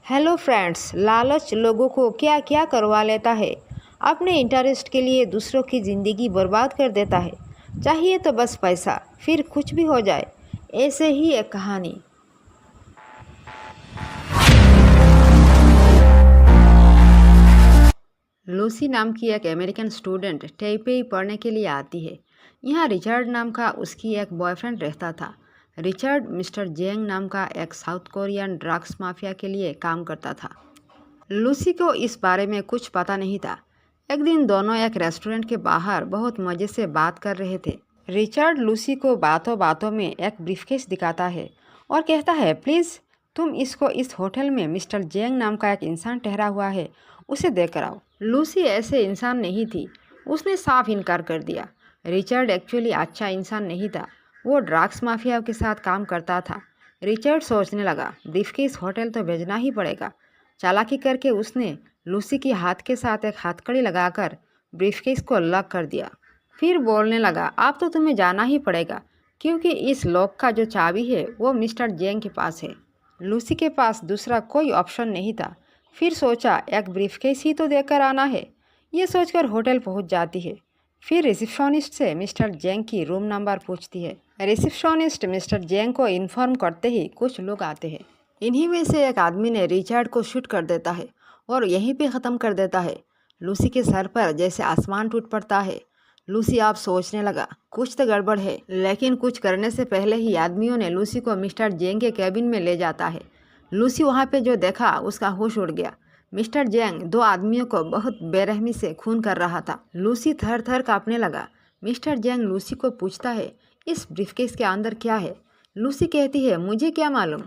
Hello friends, लालच लोगों को क्या क्या करवा लेता है। अपने इंटरेस्ट के लिए दूसरों की ज़िंदगी बर्बाद कर देता है। चाहिए तो बस पैसा, फिर कुछ भी हो जाए। ऐसे ही एक कहानी। लूसी नाम की एक अमेरिकन स्टूडेंट टेपेई पढ़ने के लिए आती है। यहाँ रिचर्ड नाम का उसकी एक बॉयफ्रेंड रहता था। रिचर्ड मिस्टर जेंग नाम का एक साउथ कोरियन ड्रग्स माफिया के लिए काम करता था। लूसी को इस बारे में कुछ पता नहीं था। एक दिन दोनों एक रेस्टोरेंट के बाहर बहुत मज़े से बात कर रहे थे। रिचर्ड लूसी को बातों बातों में एक ब्रीफकेस दिखाता है और कहता है, प्लीज़ तुम इसको इस होटल में मिस्टर जेंग नाम का एक इंसान ठहरा हुआ है, उसे देकर आओ। लूसी ऐसे इंसान नहीं थी। उसने साफ इनकार कर दिया। रिचर्ड एक्चुअली अच्छा इंसान नहीं था। वो ड्रग्स माफिया के साथ काम करता था। रिचर्ड सोचने लगा, ब्रीफकेस होटल तो भेजना ही पड़ेगा। चालाकी करके उसने लूसी की हाथ के साथ एक हथकड़ी लगाकर ब्रीफकेस को लॉक कर दिया। फिर बोलने लगा, अब तो तुम्हें जाना ही पड़ेगा क्योंकि इस लॉक का जो चाबी है वो मिस्टर जेंग के पास है। लूसी के पास दूसरा कोई ऑप्शन नहीं था। फिर सोचा, एक ब्रीफकेस ही तो देकर आना है। ये सोचकर होटल पहुंच जाती है। फिर रिसेप्शनिस्ट से मिस्टर जेंग की रूम नंबर पूछती है। रिसेप्शनिस्ट मिस्टर जेंग को इन्फॉर्म करते ही कुछ लोग आते हैं। इन्हीं में से एक आदमी ने रिचर्ड को शूट कर देता है और यहीं पे ख़त्म कर देता है। लूसी के सर पर जैसे आसमान टूट पड़ता है। लूसी आप सोचने लगा, कुछ तो गड़बड़ है, लेकिन कुछ करने से पहले ही आदमियों ने लूसी को मिस्टर जेंग के केबिन में ले जाता है। लूसी वहाँ पे जो देखा उसका होश उड़ गया। मिस्टर जेंग दो आदमियों को बहुत बेरहमी से खून कर रहा था। लूसी थर थर काँपने लगा। मिस्टर जेंग लूसी को पूछता है, इस ब्रीफकेस के अंदर क्या है? लूसी कहती है, मुझे क्या मालूम,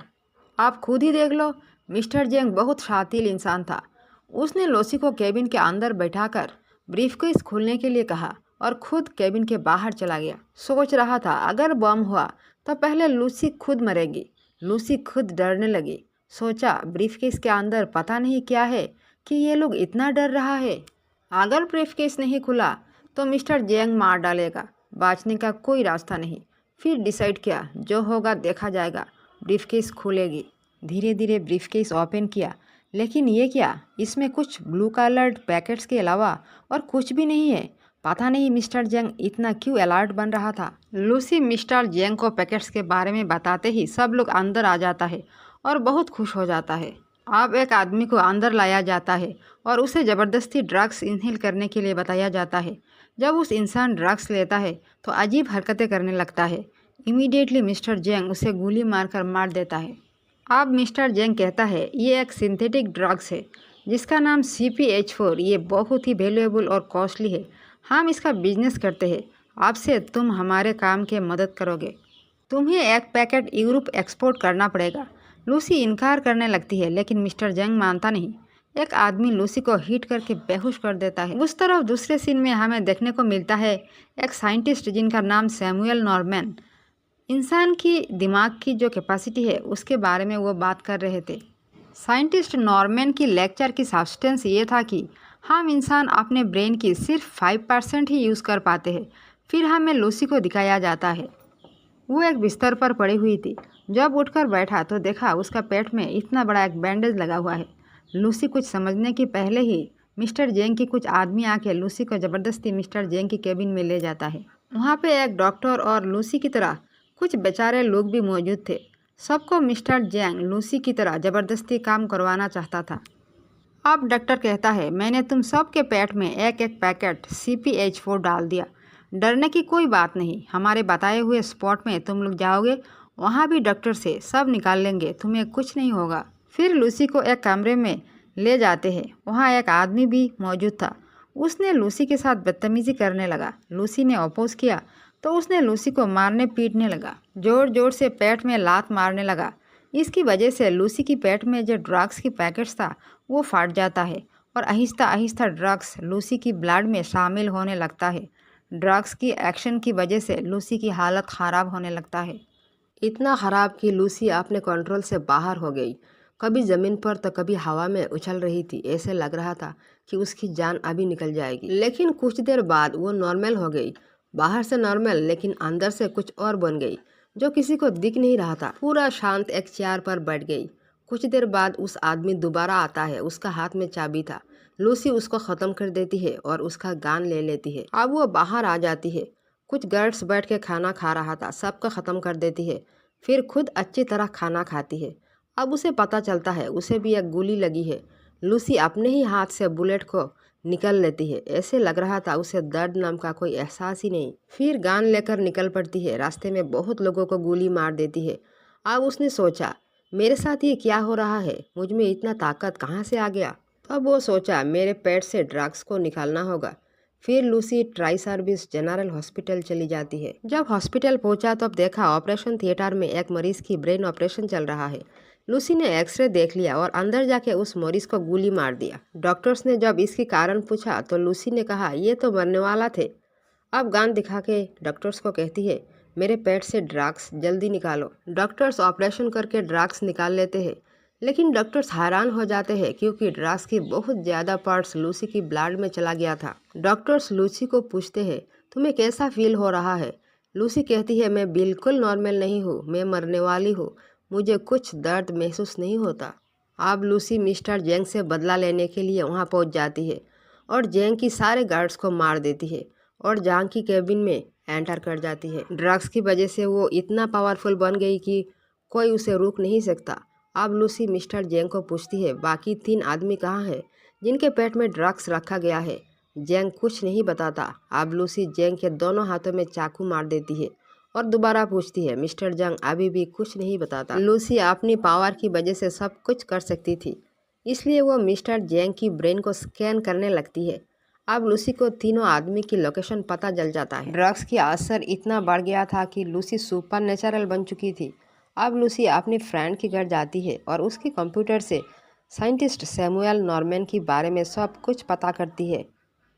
आप खुद ही देख लो। मिस्टर जेंग बहुत शातिल इंसान था। उसने लूसी को केबिन के अंदर बैठाकर ब्रीफकेस खोलने के लिए कहा और खुद केबिन के बाहर चला गया। सोच रहा था, अगर बम हुआ तो पहले लूसी खुद मरेगी। लूसी खुद डरने लगी। सोचा, ब्रीफकेस के अंदर पता नहीं क्या है कि ये लोग इतना डर रहा है। अगर ब्रीफकेस नहीं खुला तो मिस्टर जेंग मार डालेगा। बचने का कोई रास्ता नहीं। फिर डिसाइड किया, जो होगा देखा जाएगा। ब्रीफकेस खुलेगी। धीरे धीरे ब्रीफकेस ओपन किया, लेकिन ये क्या, इसमें कुछ ब्लू कलर्ड पैकेट्स के अलावा और कुछ भी नहीं है। पता नहीं मिस्टर जेंग इतना क्यों अलर्ट बन रहा था। लूसी मिस्टर जेंग को पैकेट्स के बारे में बताते ही सब लोग अंदर आ जाता है और बहुत खुश हो जाता है। अब एक आदमी को अंदर लाया जाता है और उसे ज़बरदस्ती ड्रग्स इनहेल करने के लिए बताया जाता है। जब उस इंसान ड्रग्स लेता है तो अजीब हरकतें करने लगता है। इमीडिएटली मिस्टर जेंग उसे गोली मारकर मार देता है। अब मिस्टर जेंग कहता है, ये एक सिंथेटिक ड्रग्स है जिसका नाम CPH4। ये बहुत ही वैल्यूएबल और कॉस्टली है। हम इसका बिजनेस करते हैं। आपसे तुम हमारे काम के मदद करोगे। तुम्हें एक पैकेट यूरोप एक्सपोर्ट करना पड़ेगा। लूसी इनकार करने लगती है, लेकिन मिस्टर जेंग मानता नहीं। एक आदमी लूसी को हिट करके बेहोश कर देता है। उस तरफ दूसरे सीन में हमें देखने को मिलता है एक साइंटिस्ट जिनका नाम सैमुअल नॉर्मैन। इंसान की दिमाग की जो कैपेसिटी है उसके बारे में वो बात कर रहे थे। साइंटिस्ट नॉर्मैन की लेक्चर की सब्सटेंस ये था कि हम इंसान अपने ब्रेन की सिर्फ 5% ही यूज़ कर पाते हैं। फिर हमें लूसी को दिखाया जाता है। वो एक बिस्तर पर पड़ी हुई थी। जब उठकर बैठा तो देखा उसका पेट में इतना बड़ा एक बैंडेज लगा हुआ है। लूसी कुछ समझने की पहले ही मिस्टर जेंग की कुछ आदमी आके लूसी को ज़बरदस्ती मिस्टर जेंग की केबिन में ले जाता है। वहाँ पे एक डॉक्टर और लूसी की तरह कुछ बेचारे लोग भी मौजूद थे। सबको मिस्टर जेंग लूसी की तरह ज़बरदस्ती काम करवाना चाहता था। अब डॉक्टर कहता है, मैंने तुम सब के पेट में एक एक पैकेट CPH4 डाल दिया। डरने की कोई बात नहीं। हमारे बताए हुए स्पॉट में तुम लोग जाओगे, वहाँ भी डॉक्टर से सब निकाल लेंगे, तुम्हें कुछ नहीं होगा। फिर लूसी को एक कमरे में ले जाते हैं। वहाँ एक आदमी भी मौजूद था। उसने लूसी के साथ बदतमीज़ी करने लगा। लूसी ने अपोज किया तो उसने लूसी को मारने पीटने लगा। जोर जोर से पेट में लात मारने लगा। इसकी वजह से लूसी की पेट में जो ड्रग्स की पैकेट्स था वो फट जाता है और आहिस्ता आहिस्ता ड्रग्स लूसी की ब्लड में शामिल होने लगता है। ड्रग्स की एक्शन की वजह से लूसी की हालत ख़राब होने लगता है। इतना ख़राब कि लूसी अपने कंट्रोल से बाहर हो गई। कभी ज़मीन पर तो कभी हवा में उछल रही थी। ऐसे लग रहा था कि उसकी जान अभी निकल जाएगी। लेकिन कुछ देर बाद वो नॉर्मल हो गई। बाहर से नॉर्मल, लेकिन अंदर से कुछ और बन गई जो किसी को दिख नहीं रहा था। पूरा शांत एक चेयर पर बैठ गई। कुछ देर बाद उस आदमी दोबारा आता है। उसका हाथ में चाबी था। लूसी उसको ख़त्म कर देती है और उसका गन ले लेती है। अब वो बाहर आ जाती है। कुछ गार्ड्स बैठ के खाना खा रहा था, सबका ख़त्म कर देती है। फिर खुद अच्छी तरह खाना खाती है। अब उसे पता चलता है उसे भी एक गोली लगी है। लूसी अपने ही हाथ से बुलेट को निकल लेती है। ऐसे लग रहा था उसे दर्द नाम का कोई एहसास ही नहीं। फिर गन लेकर निकल पड़ती है। रास्ते में बहुत लोगों को गोली मार देती है। अब उसने सोचा, मेरे साथ ये क्या हो रहा है, मुझ में इतना ताकत कहाँ से आ गया। अब वो सोचा मेरे पेट से ड्रग्स को निकालना होगा। फिर Lucy tri service general hospital चली जाती है। जब हॉस्पिटल पहुंचा तब देखा ऑपरेशन थिएटर में एक मरीज की ब्रेन ऑपरेशन चल रहा है। लूसी ने एक्सरे देख लिया और अंदर जाके उस मरीज को गोली मार दिया। डॉक्टर्स ने जब इसके कारण पूछा तो लूसी ने कहा ये तो मरने वाला थे। अब गन दिखा के डॉक्टर्स को कहती है, मेरे पेट से ड्रग्स जल्दी निकालो। डॉक्टर्स ऑपरेशन करके ड्रग्स निकाल लेते हैं, लेकिन डॉक्टर्स हैरान हो जाते हैं क्योंकि ड्रग्स की बहुत ज़्यादा पार्ट्स लूसी की ब्लड में चला गया था। डॉक्टर्स लूसी को पूछते हैं, तुम्हें कैसा फील हो रहा है। लूसी कहती है, मैं बिल्कुल नॉर्मल नहीं हूँ, मैं मरने वाली हूँ, मुझे कुछ दर्द महसूस नहीं होता। अब लूसी मिस्टर जेंग से बदला लेने के लिए वहाँ पहुँच जाती है और जेंग की सारे गार्ड्स को मार देती है और जांग की केबिन में एंटर कर जाती है। ड्रग्स की वजह से वो इतना पावरफुल बन गई कि कोई उसे रोक नहीं सकता। अब लूसी मिस्टर जेंग को पूछती है, बाकी 3 आदमी कहाँ हैं जिनके पेट में ड्रग्स रखा गया है। जेंग कुछ नहीं बताता। अब लूसी जेंग के दोनों हाथों में चाकू मार देती है और दोबारा पूछती है। मिस्टर जेंग अभी भी कुछ नहीं बताता। लूसी अपनी पावर की वजह से सब कुछ कर सकती थी, इसलिए वो मिस्टर जेंग की ब्रेन को स्कैन करने लगती है। अब लूसी को तीनों आदमी की लोकेशन पता चल जाता है। ड्रग्स की असर इतना बढ़ गया था कि लूसी सुपर नेचुरल बन चुकी थी। अब लूसी अपने फ्रेंड के घर जाती है और उसके कंप्यूटर से साइंटिस्ट सैमुअल नॉर्मन के बारे में सब कुछ पता करती है।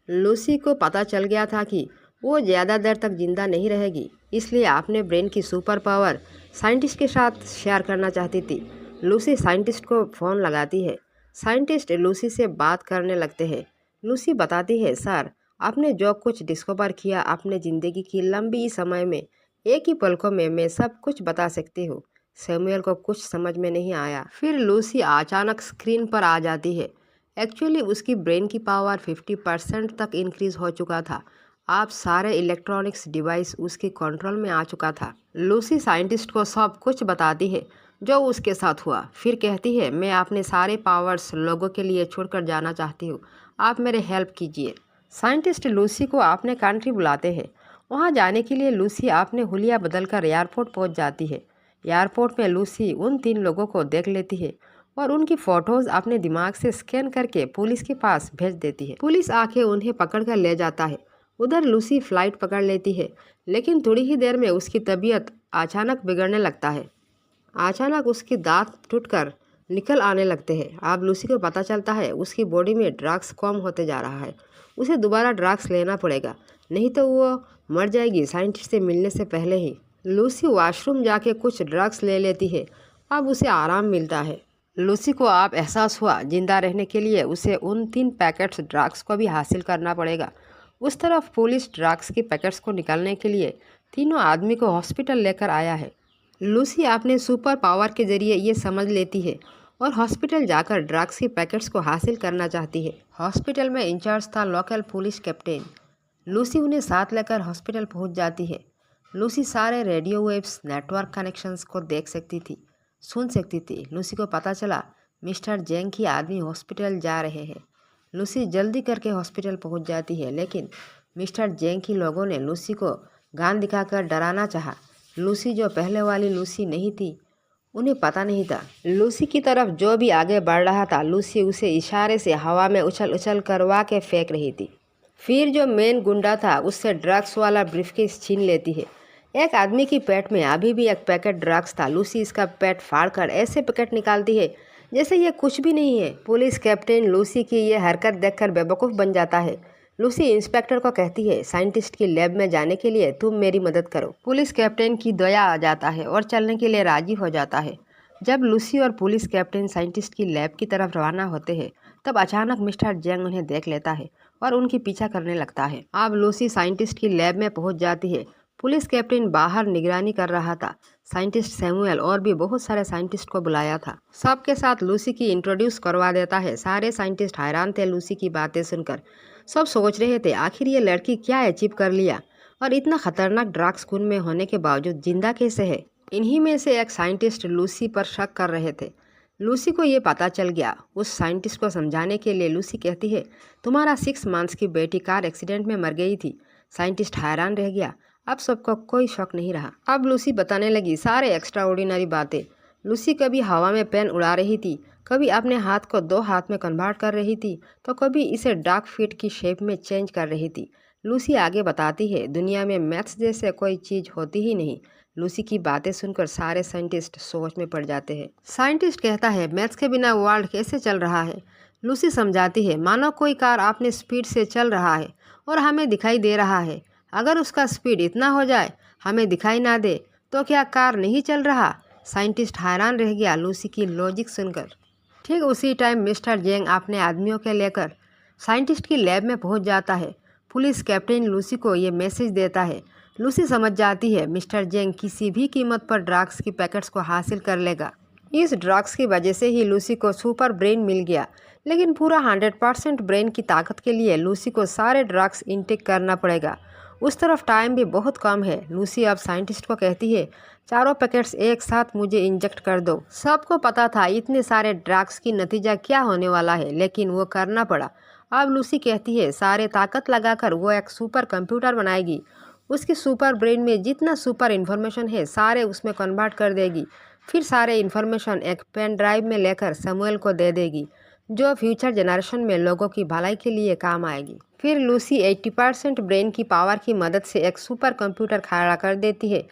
लूसी को पता चल गया था कि वो ज़्यादा देर तक जिंदा नहीं रहेगी, इसलिए अपने ब्रेन की सुपर पावर साइंटिस्ट के साथ शेयर करना चाहती थी। लूसी साइंटिस्ट को फ़ोन लगाती है। साइंटिस्ट लूसी से बात करने लगते हैं। लूसी बताती है, सर आपने जो कुछ डिस्कवर किया अपने ज़िंदगी की लंबी समय में, एक ही पलकों में मैं सब कुछ बता सकती हूँ। सैमुअल को कुछ समझ में नहीं आया। फिर लूसी अचानक स्क्रीन पर आ जाती है। एक्चुअली उसकी ब्रेन की पावर 50% तक इंक्रीज हो चुका था। आप सारे इलेक्ट्रॉनिक्स डिवाइस उसके कंट्रोल में आ चुका था। लूसी साइंटिस्ट को सब कुछ बताती है जो उसके साथ हुआ। फिर कहती है, मैं अपने सारे पावर्स लोगों के लिए छोड़कर जाना चाहती हूँ, आप मेरे हेल्प कीजिए। साइंटिस्ट लूसी को अपने कंट्री बुलाते हैं। वहाँ जाने के लिए लूसी अपने हुलिया बदलकर एयरपोर्ट पहुँच जाती है। एयरपोर्ट में लूसी उन 3 लोगों को देख लेती है और उनकी फ़ोटोज़ अपने दिमाग से स्कैन करके पुलिस के पास भेज देती है। पुलिस आके उन्हें पकड़ कर ले जाता है। उधर लूसी फ़्लाइट पकड़ लेती है, लेकिन थोड़ी ही देर में उसकी तबीयत अचानक बिगड़ने लगता है। अचानक उसके दांत टूटकर निकल आने लगते हैं। अब लूसी को पता चलता है उसकी बॉडी में ड्रग्स कम होते जा रहा है। उसे दोबारा ड्रग्स लेना पड़ेगा, नहीं तो वो मर जाएगी साइंटिस्ट से मिलने से पहले ही। लूसी वॉशरूम जाके कुछ ड्रग्स ले लेती है। अब उसे आराम मिलता है। लूसी को अब एहसास हुआ जिंदा रहने के लिए उसे उन 3 पैकेट्स ड्रग्स को भी हासिल करना पड़ेगा। उस तरफ पुलिस ड्रग्स के पैकेट्स को निकालने के लिए तीनों आदमी को हॉस्पिटल लेकर आया है। लूसी अपने सुपर पावर के जरिए ये समझ लेती है और हॉस्पिटल जाकर ड्रग्स के पैकेट्स को हासिल करना चाहती है। हॉस्पिटल में इंचार्ज था लोकल पुलिस कैप्टन। लूसी उन्हें साथ लेकर हॉस्पिटल पहुंच जाती है। लूसी सारे रेडियो वेव्स नेटवर्क कनेक्शंस को देख सकती थी, सुन सकती थी। लूसी को पता चला मिस्टर जेंग की आदमी हॉस्पिटल जा रहे हैं। लूसी जल्दी करके हॉस्पिटल पहुंच जाती है, लेकिन मिस्टर जेंग की लोगों ने लूसी को गन दिखाकर डराना चाहा। लूसी जो पहले वाली लूसी नहीं थी, उन्हें पता नहीं था। लूसी की तरफ जो भी आगे बढ़ रहा था, लूसी उसे इशारे से हवा में उछल उछल करवा के फेंक रही थी। फिर जो मेन गुंडा था उससे ड्रग्स वाला ब्रीफकेस छीन लेती है। एक आदमी की पेट में अभी भी एक पैकेट ड्रग्स था। लूसी इसका पेट फाड़कर ऐसे पैकेट निकालती है जैसे ये कुछ भी नहीं है। पुलिस कैप्टन लूसी की ये हरकत देखकर बेवकूफ़ बन जाता है। लूसी इंस्पेक्टर को कहती है, साइंटिस्ट की लैब में जाने के लिए तुम मेरी मदद करो। पुलिस कैप्टन की दया आ जाता है और चलने के लिए राजी हो जाता है। जब लूसी और पुलिस कैप्टन साइंटिस्ट की लैब की तरफ रवाना होते हैं, तब अचानक मिस्टर जेंग उन्हें देख लेता है और उनकी पीछा करने लगता है। अब लूसी साइंटिस्ट की लैब में पहुंच जाती है। पुलिस कैप्टन बाहर निगरानी कर रहा था। साइंटिस्ट सैमुअल और भी बहुत सारे साइंटिस्ट को बुलाया था। सबके साथ लूसी की इंट्रोड्यूस करवा देता है। सारे साइंटिस्ट हैरान थे लूसी की बातें सुनकर। सब सोच रहे थे आखिर ये लड़की क्या अचीव कर लिया और इतना खतरनाक ड्रग्स खून में होने के बावजूद जिंदा कैसे है। इन्हीं में से एक साइंटिस्ट लूसी पर शक कर रहे थे। लूसी को ये पता चल गया। उस साइंटिस्ट को समझाने के लिए लूसी कहती है, तुम्हारा 6 मंथ्स की बेटी कार एक्सीडेंट में मर गई थी। साइंटिस्ट हैरान रह गया। अब सबको कोई शक नहीं रहा। अब लूसी बताने लगी सारे एक्स्ट्रा ऑर्डिनरी बातें। लूसी कभी हवा में पेन उड़ा रही थी, कभी अपने हाथ को 2 हाथ में कन्वर्ट कर रही थी, तो कभी इसे डार्क फीट की शेप में चेंज कर रही थी। लूसी आगे बताती है, दुनिया में मैथ्स जैसे कोई चीज़ होती ही नहीं। लूसी की बातें सुनकर सारे साइंटिस्ट सोच में पड़ जाते हैं। साइंटिस्ट कहता है, मैथ्स के बिना वर्ल्ड कैसे चल रहा है। लूसी समझाती है, मानो कोई कार अपने स्पीड से चल रहा है और हमें दिखाई दे रहा है। अगर उसका स्पीड इतना हो जाए हमें दिखाई ना दे तो क्या कार नहीं चल रहा। साइंटिस्ट हैरान रह गया लूसी की लॉजिक सुनकर। ठीक उसी टाइम मिस्टर जेंग अपने आदमियों के लेकर साइंटिस्ट की लैब में पहुंच जाता है। पुलिस कैप्टन लूसी को ये मैसेज देता है। लूसी समझ जाती है मिस्टर जेंग किसी भी कीमत पर ड्रग्स की पैकेट्स को हासिल कर लेगा। इस ड्रग्स की वजह से ही लूसी को सुपर ब्रेन मिल गया, लेकिन पूरा 100% ब्रेन की ताकत के लिए लूसी को सारे ड्रग्स इनटेक करना पड़ेगा। उस तरफ टाइम भी बहुत कम है। लूसी अब साइंटिस्ट को कहती है, चारों पैकेट्स एक साथ मुझे इंजेक्ट कर दो। सबको पता था इतने सारे ड्रग्स की नतीजा क्या होने वाला है, लेकिन वो करना पड़ा। अब लूसी कहती है सारे ताकत लगाकर वो एक सुपर कंप्यूटर बनाएगी। उसकी सुपर ब्रेन में जितना सुपर इन्फॉर्मेशन है सारे उसमें कन्वर्ट कर देगी। फिर सारे इन्फॉर्मेशन एक पेन ड्राइव में लेकर सैमुअल को दे देगी, जो फ्यूचर जनरेशन में लोगों की भलाई के लिए काम आएगी। फिर लूसी 80% ब्रेन की पावर की मदद से एक सुपर कंप्यूटर खड़ा कर देती है,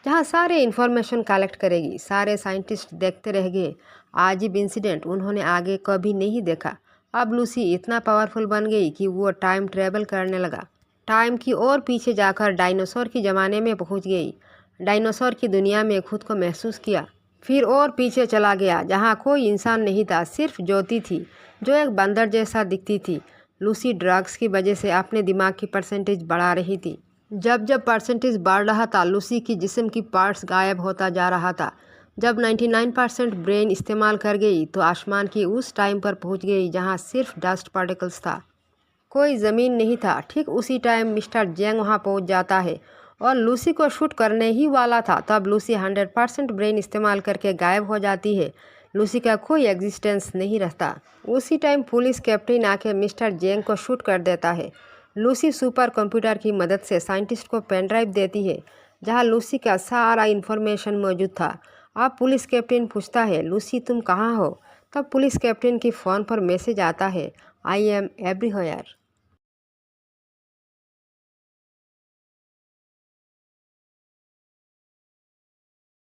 जहां सारे इन्फॉर्मेशन कलेक्ट करेगी। सारे साइंटिस्ट देखते रह गए। अजीब इंसिडेंट उन्होंने आगे कभी नहीं देखा। अब लूसी इतना पावरफुल बन गई कि वो टाइम ट्रेवल करने लगा। टाइम की और पीछे जाकर डायनासोर के ज़माने में पहुंच गई। डायनासोर की दुनिया में खुद को महसूस किया। फिर और पीछे चला गया जहां कोई इंसान नहीं था, सिर्फ ज्योति थी जो एक बंदर जैसा दिखती थी। लूसी ड्रग्स की वजह से अपने दिमाग की परसेंटेज बढ़ा रही थी। जब जब परसेंटेज बढ़ रहा था लूसी की जिस्म की पार्ट्स गायब होता जा रहा था। जब 99% ब्रेन इस्तेमाल कर गई तो आसमान की उस टाइम पर पहुंच गई जहां सिर्फ डस्ट पार्टिकल्स था, कोई ज़मीन नहीं था। ठीक उसी टाइम मिस्टर जेंग वहां पहुंच जाता है और लूसी को शूट करने ही वाला था। तब लूसी 100% ब्रेन इस्तेमाल करके गायब हो जाती है। लूसी का कोई एग्जिस्टेंस नहीं रहता। उसी टाइम पुलिस कैप्टन आके मिस्टर जेंग को शूट कर देता है। लूसी सुपर कंप्यूटर की मदद से साइंटिस्ट को पेन ड्राइव देती है जहां लूसी का सारा इन्फॉर्मेशन मौजूद था। अब पुलिस कैप्टन पूछता है, लूसी तुम कहाँ हो। तब पुलिस कैप्टन की फ़ोन पर मैसेज आता है, आई एम एवरीवेयर।